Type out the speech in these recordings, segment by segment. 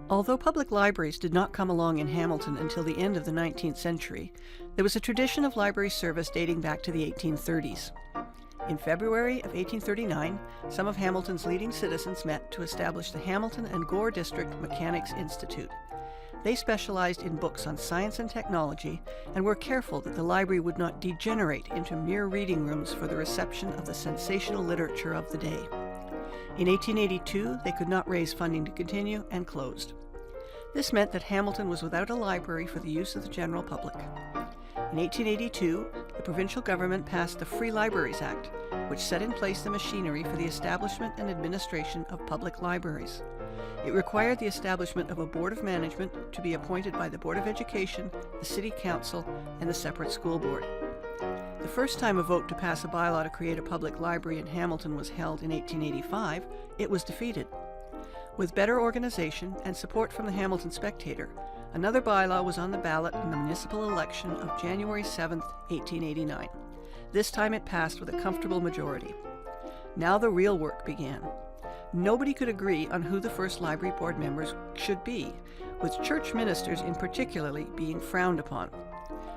Although public libraries did not come along in Hamilton until the end of the 19th century, there was a tradition of library service dating back to the 1830s. In February of 1839, some of Hamilton's leading citizens met to establish the Hamilton and Gore District Mechanics Institute. They specialized in books on science and technology and were careful that the library would not degenerate into mere reading rooms for the reception of the sensational literature of the day. In 1882, they could not raise funding to continue and closed. This meant that Hamilton was without a library for the use of the general public. In 1882, the provincial government passed the Free Libraries Act, which set in place the machinery for the establishment and administration of public libraries. It required the establishment of a board of management to be appointed by the Board of Education, the City Council, and the separate school board. The first time a vote to pass a bylaw to create a public library in Hamilton was held in 1885, it was defeated. With better organization and support from the Hamilton Spectator, another bylaw was on the ballot in the municipal election of January 7, 1889. This time it passed with a comfortable majority. Now the real work began. Nobody could agree on who the first library board members should be, with church ministers in particularly being frowned upon.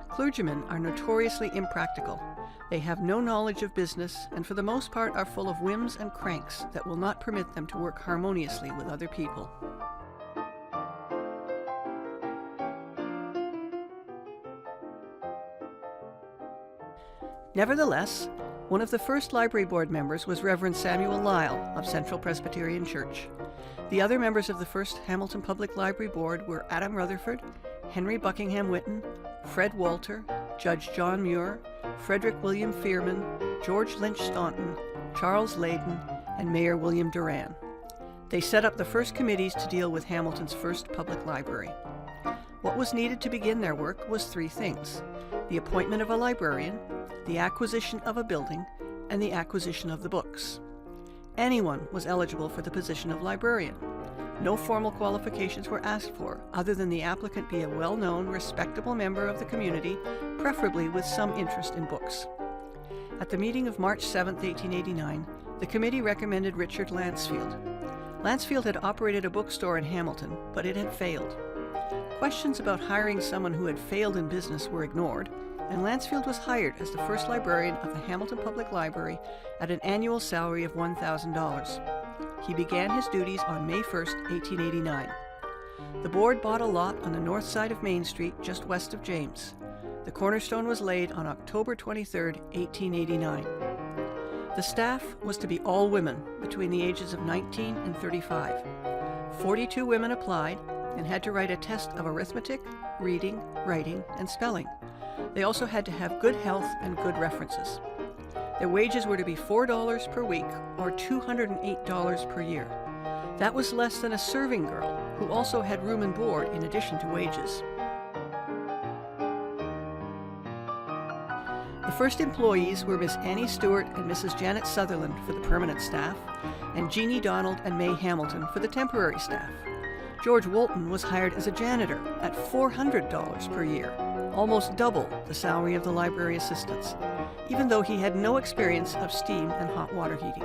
Clergymen are notoriously impractical. They have no knowledge of business and for the most part are full of whims and cranks that will not permit them to work harmoniously with other people. Nevertheless, one of the first library board members was Reverend Samuel Lyle of Central Presbyterian Church. The other members of the first Hamilton Public Library Board were Adam Rutherford, Henry Buckingham Whitten, Fred Walter, Judge John Muir, Frederick William Fearman, George Lynch Staunton, Charles Leyden, and Mayor William Duran. They set up the first committees to deal with Hamilton's first public library. What was needed to begin their work was three things: the appointment of a librarian, the acquisition of a building, and the acquisition of the books. Anyone was eligible for the position of librarian. No formal qualifications were asked for, other than the applicant be a well-known, respectable member of the community, preferably with some interest in books. At the meeting of March 7, 1889, the committee recommended Richard Lansfield. Lansfield had operated a bookstore in Hamilton, but it had failed. Questions about hiring someone who had failed in business were ignored, and Lansfield was hired as the first librarian of the Hamilton Public Library at an annual salary of $1,000. He began his duties on May 1, 1889. The board bought a lot on the north side of Main Street, just west of James. The cornerstone was laid on October 23, 1889. The staff was to be all women between the ages of 19 and 35. 42 women applied and had to write a test of arithmetic, reading, writing, and spelling. They also had to have good health and good references. Their wages were to be $4 per week or $208 per year. That was less than a serving girl, who also had room and board in addition to wages. The first employees were Miss Annie Stewart and Mrs. Janet Sutherland for the permanent staff, and Jeannie Donald and May Hamilton for the temporary staff. George Walton was hired as a janitor at $400 per year, almost double the salary of the library assistants, even though he had no experience of steam and hot water heating.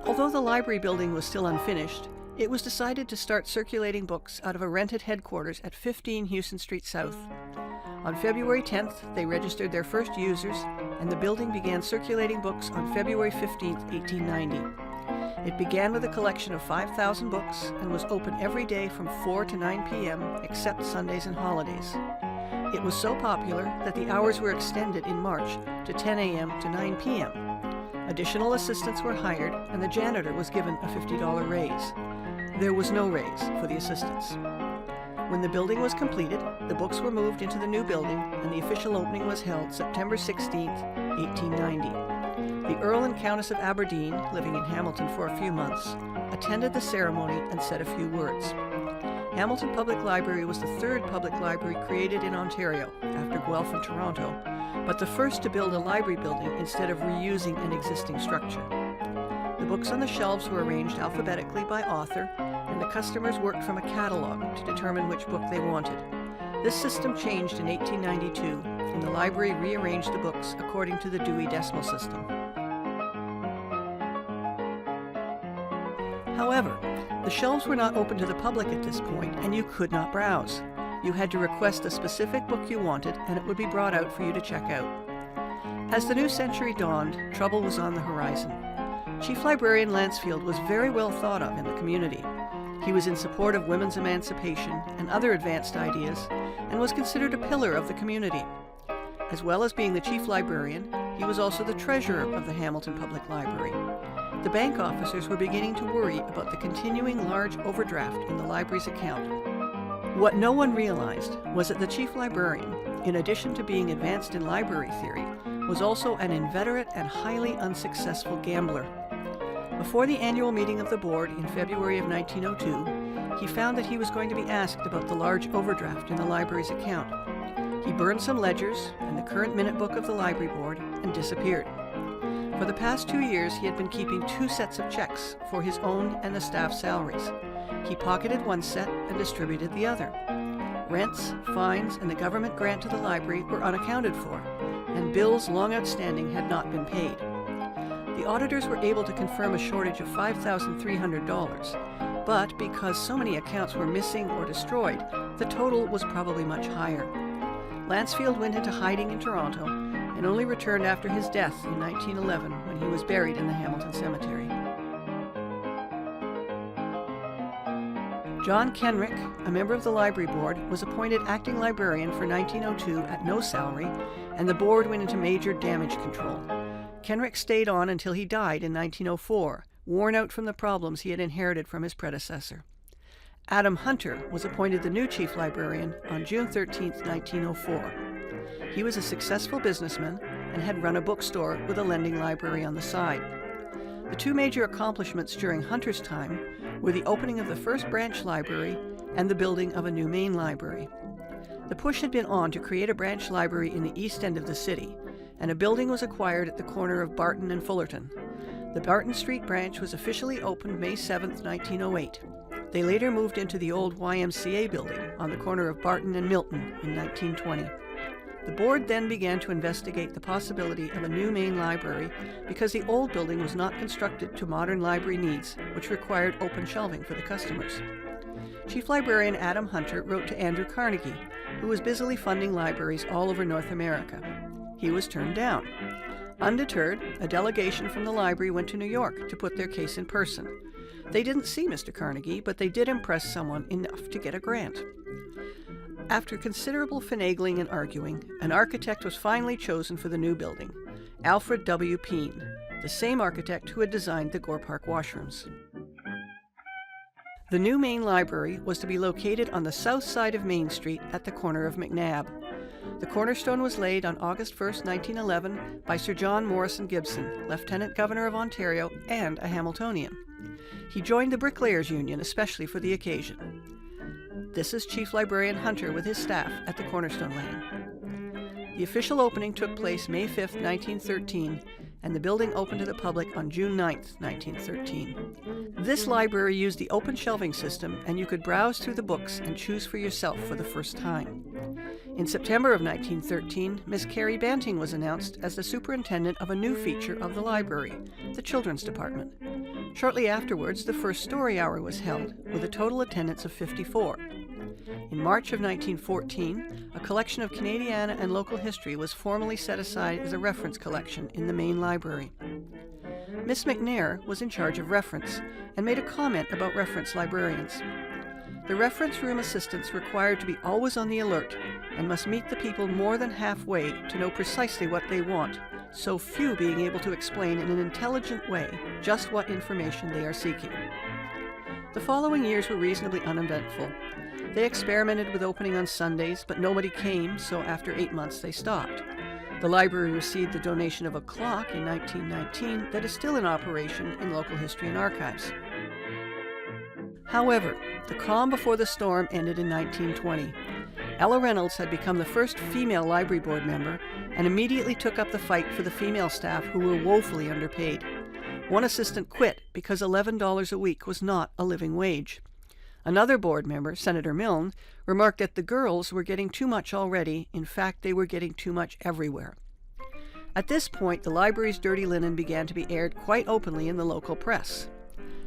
Although the library building was still unfinished, it was decided to start circulating books out of a rented headquarters at 15 Houston Street South. On February 10th, they registered their first users, and the building began circulating books on February 15th, 1890. It began with a collection of 5,000 books and was open every day from 4 to 9 p.m., except Sundays and holidays. It was so popular that the hours were extended in March to 10 a.m. to 9 p.m. Additional assistants were hired, and the janitor was given a $50 raise. There was no raise for the assistants. When the building was completed, the books were moved into the new building, and the official opening was held September 16, 1890. The Earl and Countess of Aberdeen, living in Hamilton for a few months, attended the ceremony and said a few words. Hamilton Public Library was the third public library created in Ontario, after Guelph and Toronto, but the first to build a library building instead of reusing an existing structure. The books on the shelves were arranged alphabetically by author, and the customers worked from a catalog to determine which book they wanted. This system changed in 1892, and the library rearranged the books according to the Dewey Decimal System. However, the shelves were not open to the public at this point, and you could not browse. You had to request a specific book you wanted, and it would be brought out for you to check out. As the new century dawned, trouble was on the horizon. Chief Librarian Lansfield was very well thought of in the community. He was in support of women's emancipation and other advanced ideas, and was considered a pillar of the community. As well as being the chief librarian, he was also the treasurer of the Hamilton Public Library. The bank officers were beginning to worry about the continuing large overdraft in the library's account. What no one realized was that the chief librarian, in addition to being advanced in library theory, was also an inveterate and highly unsuccessful gambler. Before the annual meeting of the board in February of 1902, he found that he was going to be asked about the large overdraft in the library's account. He burned some ledgers and the current minute book of the library board and disappeared. For the past 2 years, he had been keeping 2 sets of checks for his own and the staff's salaries. He pocketed one set and distributed the other. Rents, fines, and the government grant to the library were unaccounted for, and bills long outstanding had not been paid. The auditors were able to confirm a shortage of $5,300, but because so many accounts were missing or destroyed, the total was probably much higher. Lansfield went into hiding in Toronto and only returned after his death in 1911 when he was buried in the Hamilton Cemetery. John Kenrick, a member of the library board, was appointed acting librarian for 1902 at no salary, and the board went into major damage control. Kenrick stayed on until he died in 1904, worn out from the problems he had inherited from his predecessor. Adam Hunter was appointed the new chief librarian on June 13, 1904. He was a successful businessman and had run a bookstore with a lending library on the side. The 2 major accomplishments during Hunter's time were the opening of the first branch library and the building of a new main library. The push had been on to create a branch library in the east end of the city, and a building was acquired at the corner of Barton and Fullerton. The Barton Street branch was officially opened May 7, 1908. They later moved into the old YMCA building on the corner of Barton and Milton in 1920. The board then began to investigate the possibility of a new main library because the old building was not constructed to modern library needs, which required open shelving for the customers. Chief Librarian Adam Hunter wrote to Andrew Carnegie, who was busily funding libraries all over North America. He was turned down. Undeterred, a delegation from the library went to New York to put their case in person. They didn't see Mr. Carnegie, but they did impress someone enough to get a grant. After considerable finagling and arguing, an architect was finally chosen for the new building, Alfred W. Peen, the same architect who had designed the Gore Park washrooms. The new main library was to be located on the south side of Main Street at the corner of McNabb. The cornerstone was laid on August 1, 1911, by Sir John Morrison Gibson, Lieutenant Governor of Ontario and a Hamiltonian. He joined the Bricklayers' Union especially for the occasion. This is Chief Librarian Hunter with his staff at the cornerstone laying. The official opening took place May 5, 1913, and the building opened to the public on June 9, 1913. This library used the open shelving system, and you could browse through the books and choose for yourself for the first time. In September of 1913, Miss Carrie Banting was announced as the superintendent of a new feature of the library, the Children's Department. Shortly afterwards, the first story hour was held, with a total attendance of 54. In March of 1914, a collection of Canadiana and local history was formally set aside as a reference collection in the main library. Miss McNair was in charge of reference and made a comment about reference librarians. The reference room assistants required to be always on the alert and must meet the people more than halfway to know precisely what they want, so few being able to explain in an intelligent way just what information they are seeking. The following years were reasonably uneventful. They experimented with opening on Sundays, but nobody came, so after 8 months they stopped. The library received the donation of a clock in 1919 that is still in operation in local history and archives. However, the calm before the storm ended in 1920. Ella Reynolds had become the first female library board member and immediately took up the fight for the female staff who were woefully underpaid. One assistant quit because $11 a week was not a living wage. Another board member, Senator Milne, remarked that the girls were getting too much already. In fact, they were getting too much everywhere. At this point, the library's dirty linen began to be aired quite openly in the local press.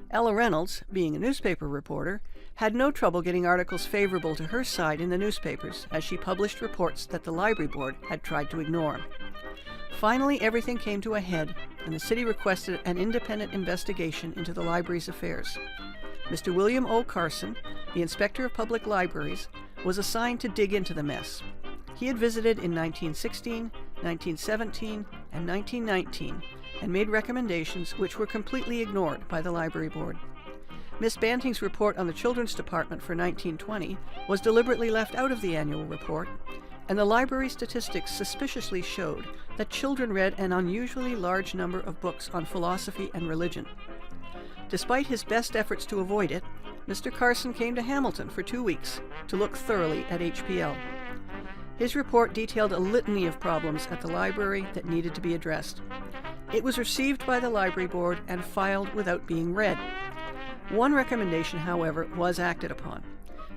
Ella Reynolds, being a newspaper reporter, had no trouble getting articles favorable to her side in the newspapers, as she published reports that the library board had tried to ignore. Finally, everything came to a head, and the city requested an independent investigation into the library's affairs. Mr. William O. Carson, the Inspector of Public Libraries, was assigned to dig into the mess. He had visited in 1916, 1917, and 1919, and made recommendations which were completely ignored by the library board. Miss Banting's report on the Children's Department for 1920 was deliberately left out of the annual report, and the library statistics suspiciously showed that children read an unusually large number of books on philosophy and religion. Despite his best efforts to avoid it, Mr. Carson came to Hamilton for 2 weeks to look thoroughly at HPL. His report detailed a litany of problems at the library that needed to be addressed. It was received by the library board and filed without being read. One recommendation, however, was acted upon.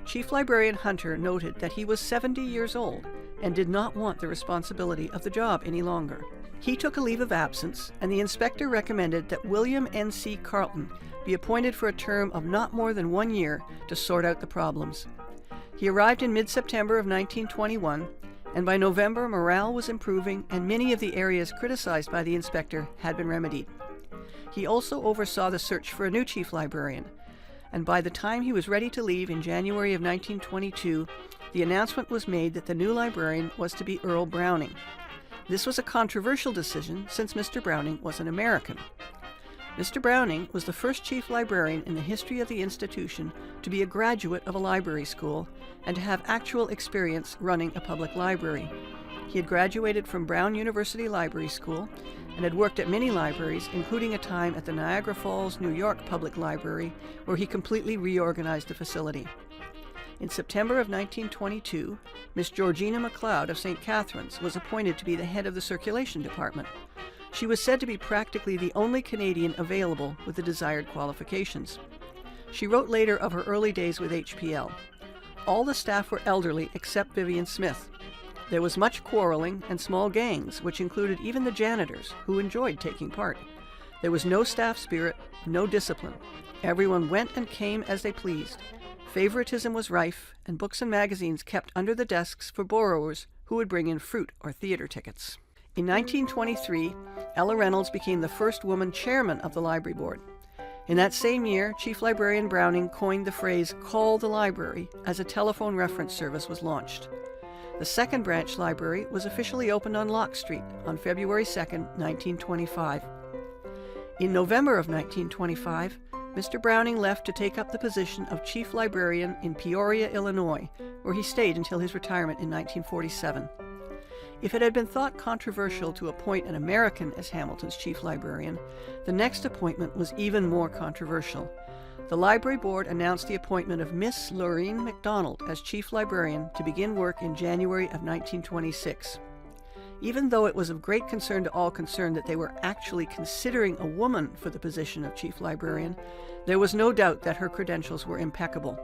Chief Librarian Hunter noted that he was 70 years old and did not want the responsibility of the job any longer. He took a leave of absence, and the inspector recommended that William N.C. Carleton be appointed for a term of not more than 1 year to sort out the problems. He arrived in mid-September of 1921, and by November morale was improving and many of the areas criticized by the inspector had been remedied. He also oversaw the search for a new chief librarian, and by the time he was ready to leave in January of 1922, the announcement was made that the new librarian was to be Earl Browning. This was a controversial decision since Mr. Browning was an American. Mr. Browning was the first chief librarian in the history of the institution to be a graduate of a library school and to have actual experience running a public library. He had graduated from Brown University Library School and had worked at many libraries, including a time at the Niagara Falls, New York Public Library, where he completely reorganized the facility. In September of 1922, Miss Georgina MacLeod of St. Catharines was appointed to be the head of the circulation department. She was said to be practically the only Canadian available with the desired qualifications. She wrote later of her early days with HPL. All the staff were elderly except Vivian Smith. There was much quarreling and small gangs, which included even the janitors, who enjoyed taking part. There was no staff spirit, no discipline. Everyone went and came as they pleased. Favoritism was rife, and books and magazines kept under the desks for borrowers who would bring in fruit or theater tickets. In 1923, Ella Reynolds became the first woman chairman of the library board. In that same year, Chief Librarian Browning coined the phrase "call the library" as a telephone reference service was launched. The second branch library was officially opened on Locke Street on February 2, 1925. In November of 1925, Mr. Browning left to take up the position of Chief Librarian in Peoria, Illinois, where he stayed until his retirement in 1947. If it had been thought controversial to appoint an American as Hamilton's chief librarian, the next appointment was even more controversial. The library board announced the appointment of Miss Loreen MacDonald as chief librarian to begin work in January of 1926. Even though it was of great concern to all concerned that they were actually considering a woman for the position of chief librarian, there was no doubt that her credentials were impeccable.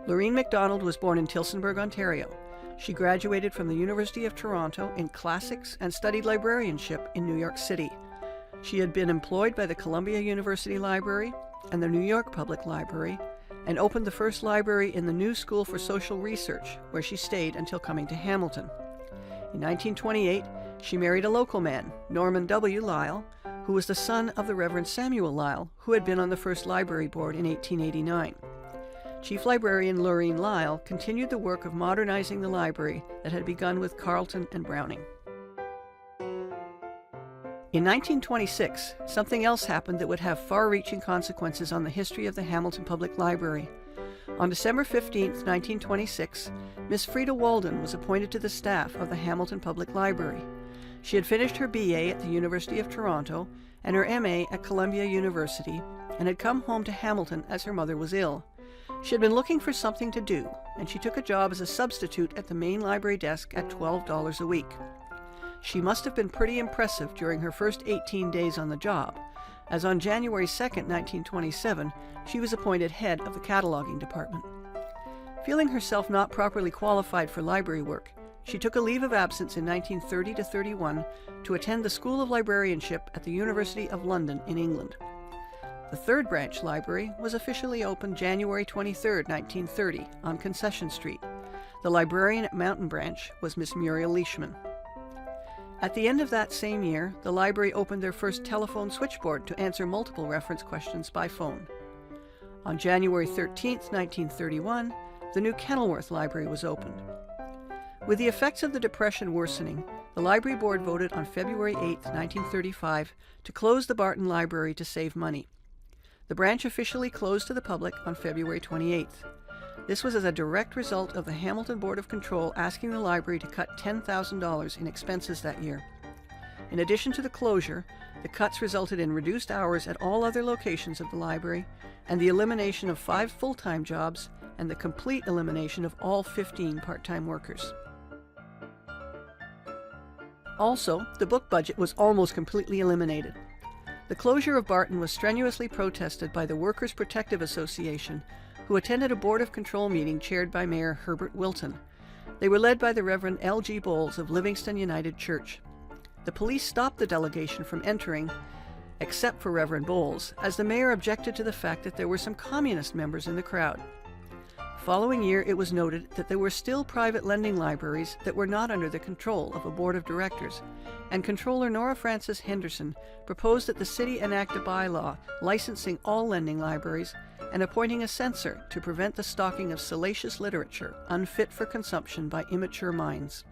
Loreen MacDonald was born in Tillsonburg, Ontario. She graduated from the University of Toronto in classics and studied librarianship in New York City. She had been employed by the Columbia University Library and the New York Public Library, and opened the first library in the New School for Social Research, where she stayed until coming to Hamilton. In 1928, she married a local man, Norman W. Lyle, who was the son of the Reverend Samuel Lyle, who had been on the first library board in 1889. Chief Librarian Loreen Lyle continued the work of modernizing the library that had begun with Carleton and Browning. In 1926, something else happened that would have far-reaching consequences on the history of the Hamilton Public Library. On December 15, 1926, Miss Frida Walden was appointed to the staff of the Hamilton Public Library. She had finished her BA at the University of Toronto and her MA at Columbia University, and had come home to Hamilton as her mother was ill. She had been looking for something to do, and she took a job as a substitute at the main library desk at $12 a week. She must have been pretty impressive during her first 18 days on the job, as on January 2, 1927, she was appointed head of the cataloging department. Feeling herself not properly qualified for library work, she took a leave of absence in 1930-31 to attend the School of Librarianship at the University of London in England. The third branch library was officially opened January 23, 1930, on Concession Street. The librarian at Mountain Branch was Miss Muriel Leishman. At the end of that same year, the library opened their first telephone switchboard to answer multiple reference questions by phone. On January 13, 1931, the new Kenilworth Library was opened. With the effects of the Depression worsening, the Library Board voted on February 8, 1935, to close the Barton Library to save money. The branch officially closed to the public on February 28th. This was as a direct result of the Hamilton Board of Control asking the library to cut $10,000 in expenses that year. In addition to the closure, the cuts resulted in reduced hours at all other locations of the library and the elimination of 5 full-time jobs and the complete elimination of all 15 part-time workers. Also, the book budget was almost completely eliminated. The closure of Barton was strenuously protested by the Workers' Protective Association, who attended a Board of Control meeting chaired by Mayor Herbert Wilton. They were led by the Reverend L.G. Bowles of Livingston United Church. The police stopped the delegation from entering, except for Reverend Bowles, as the mayor objected to the fact that there were some communist members in the crowd. The following year, it was noted that there were still private lending libraries that were not under the control of a board of directors, and Controller Nora Frances Henderson proposed that the city enact a bylaw licensing all lending libraries and appointing a censor to prevent the stocking of salacious literature unfit for consumption by immature minds.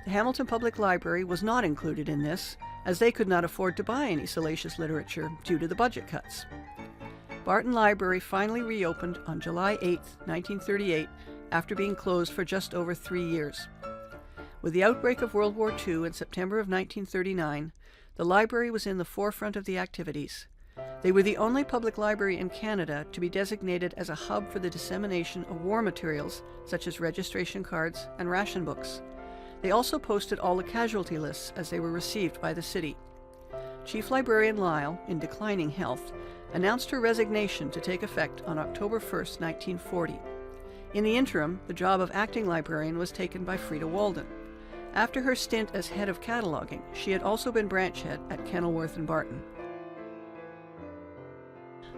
The Hamilton Public Library was not included in this, as they could not afford to buy any salacious literature due to the budget cuts. Barton Library finally reopened on July 8, 1938, after being closed for just over 3 years. With the outbreak of World War II in September of 1939, the library was in the forefront of the activities. They were the only public library in Canada to be designated as a hub for the dissemination of war materials such as registration cards and ration books. They also posted all the casualty lists as they were received by the city. Chief Librarian Lyle, in declining health, announced her resignation to take effect on October 1, 1940. In the interim, the job of acting librarian was taken by Frida Walden. After her stint as head of cataloging, she had also been branch head at Kenilworth and Barton.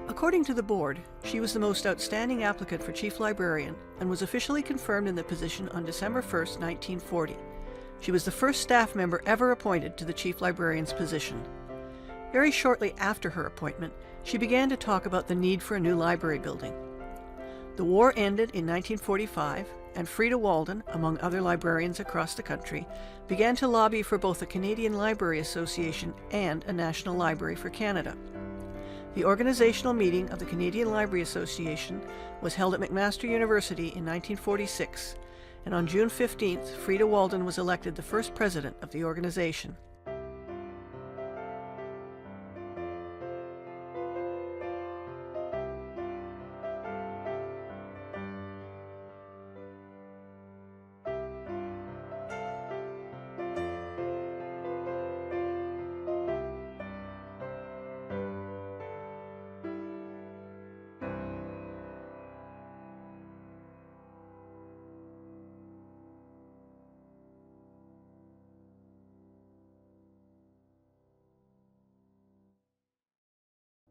According to the board, she was the most outstanding applicant for chief librarian and was officially confirmed in the position on December 1, 1940. She was the first staff member ever appointed to the chief librarian's position. Very shortly after her appointment, she began to talk about the need for a new library building. The war ended in 1945, and Frida Walden, among other librarians across the country, began to lobby for both a Canadian Library Association and a National Library for Canada. The organizational meeting of the Canadian Library Association was held at McMaster University in 1946, and on June 15th, Frida Walden was elected the first president of the organization.